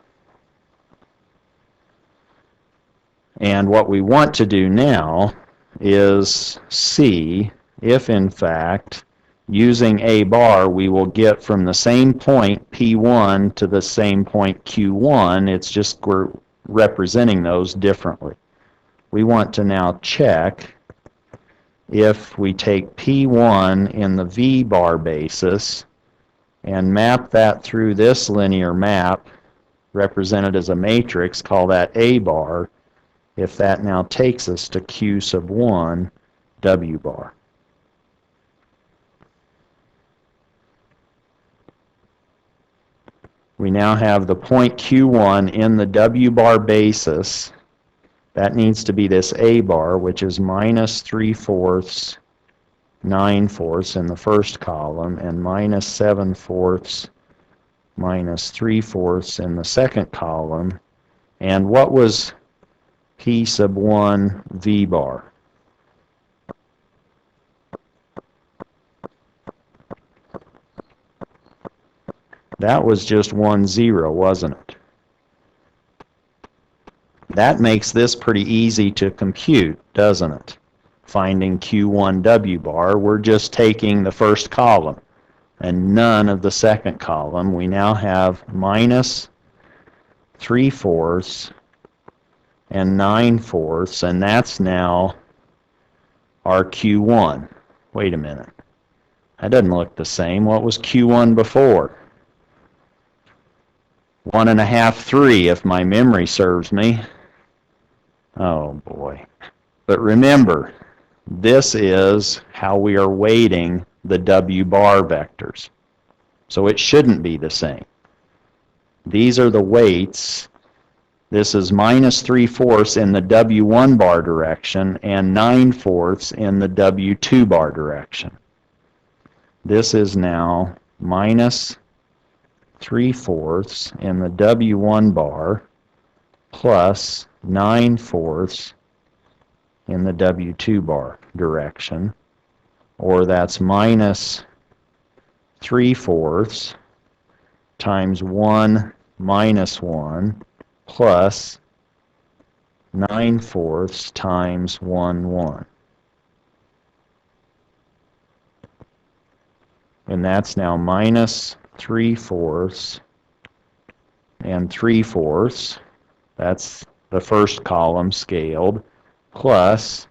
And what we want to do now is see if, in fact, using A bar, we will get from the same point P1 to the same point Q1. It's just we're representing those differently. We want to now check if we take P1 in the V bar basis and map that through this linear map represented as a matrix, call that A bar, if that now takes us to Q sub 1 W bar. We now have the point Q1 in the W bar basis. That needs to be this A bar, which is minus 3/4, 9/4 in the first column, and minus 7/4, minus 3/4 in the second column. And what was P sub 1 V bar? That was just 1, 0, wasn't it? That makes this pretty easy to compute, doesn't it? Finding Q1 W bar, we're just taking the first column and none of the second column. We now have minus 3/4 and 9/4, and that's now our Q1. Wait a minute. That doesn't look the same. What was Q1 before? 1 1/2, 3, if my memory serves me. Oh boy. But remember, This is how we are weighting the W bar vectors. So it shouldn't be the same. These are the weights. This is minus 3/4 in the W1 bar direction and 9/4 in the W2 bar direction. This is now minus 3/4 in the W1 bar plus 9/4 in the W2 bar direction, or that's minus 3/4 times 1 minus 1 plus 9/4 times 1, 1. And that's now minus 3/4 and 3/4. That's the first column scaled, plus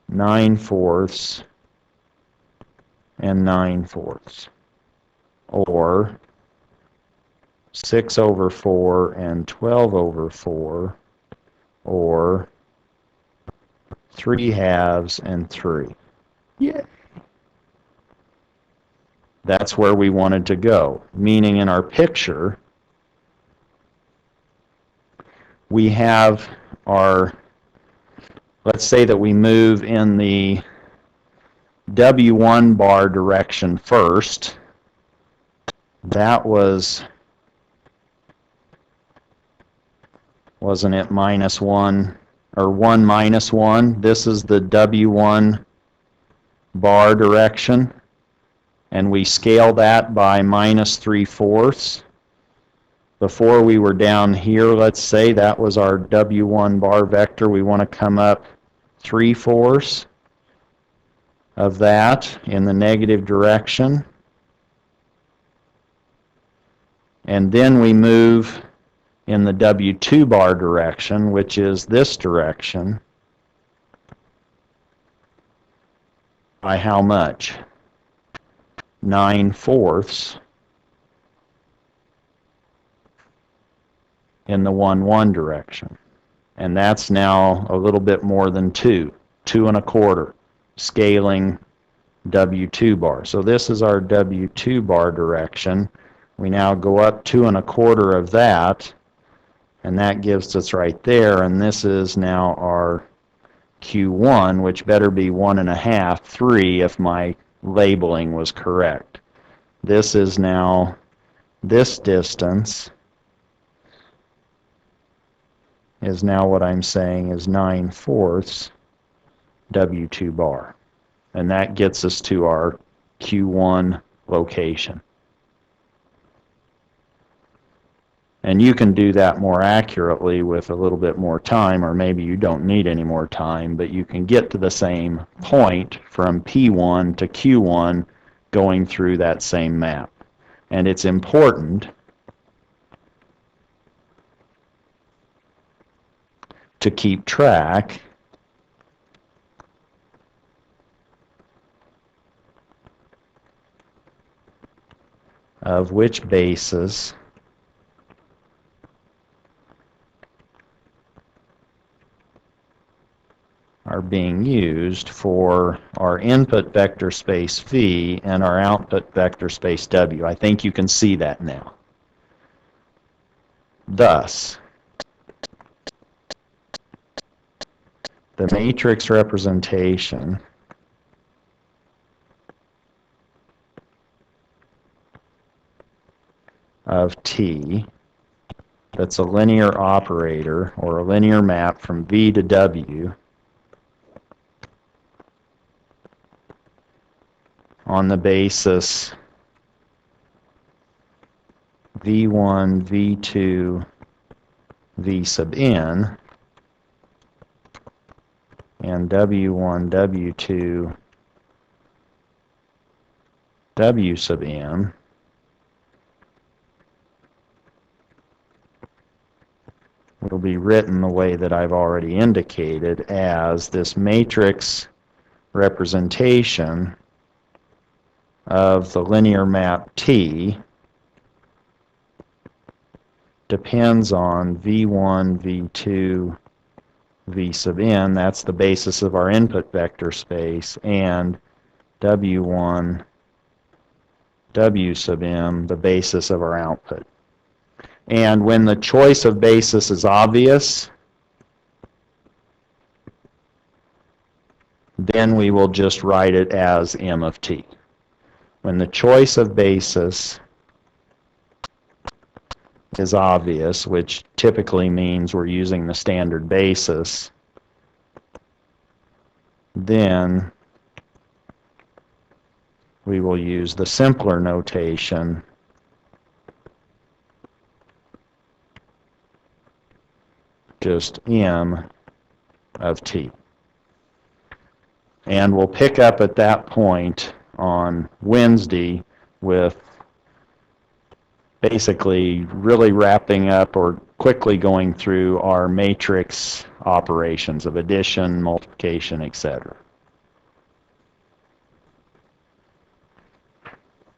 9/4 and 9/4, or 6/4 and 12/4, or 3/2 and 3. Yeah. That's where we wanted to go, meaning in our picture, we have our, let's say that we move in the W1 bar direction first. That wasn't it minus 1 or 1 minus 1? This is the W1 bar direction, and we scale that by minus 3/4. Before we were down here, let's say that was our W1 bar vector. We want to come up 3/4 of that in the negative direction. And then we move in the W2 bar direction, which is this direction, by how much? 9/4 in the 1, 1 direction. And that's now a little bit more than 2, 2 1/4, scaling W2 bar. So this is our W2 bar direction. We now go up 2 1/4 of that, and that gives us right there, and this is now our Q1, which better be 1 1/2, 3 if my labeling was correct. This is now this distance is now what I'm saying is 9/4 W2 bar. And that gets us to our Q1 location. And you can do that more accurately with a little bit more time, or maybe you don't need any more time, but you can get to the same point from P1 to Q1 going through that same map. And it's important to keep track of which bases are being used for our input vector space V and our output vector space W. I think you can see that now. Thus, the matrix representation of T that's a linear operator or a linear map from V to W on the basis V1, V2, V sub n, and W1, W2, W sub m, will be written the way that I've already indicated as this matrix representation of the linear map T depends on V1, V2, v sub n, that's the basis of our input vector space, and w1 w sub m, the basis of our output. And when the choice of basis is obvious, then we will just write it as m of t. When the choice of basis is obvious, which typically means we're using the standard basis, then we will use the simpler notation just m of t. And we'll pick up at that point on Wednesday with basically really wrapping up or quickly going through our matrix operations of addition, multiplication, etc.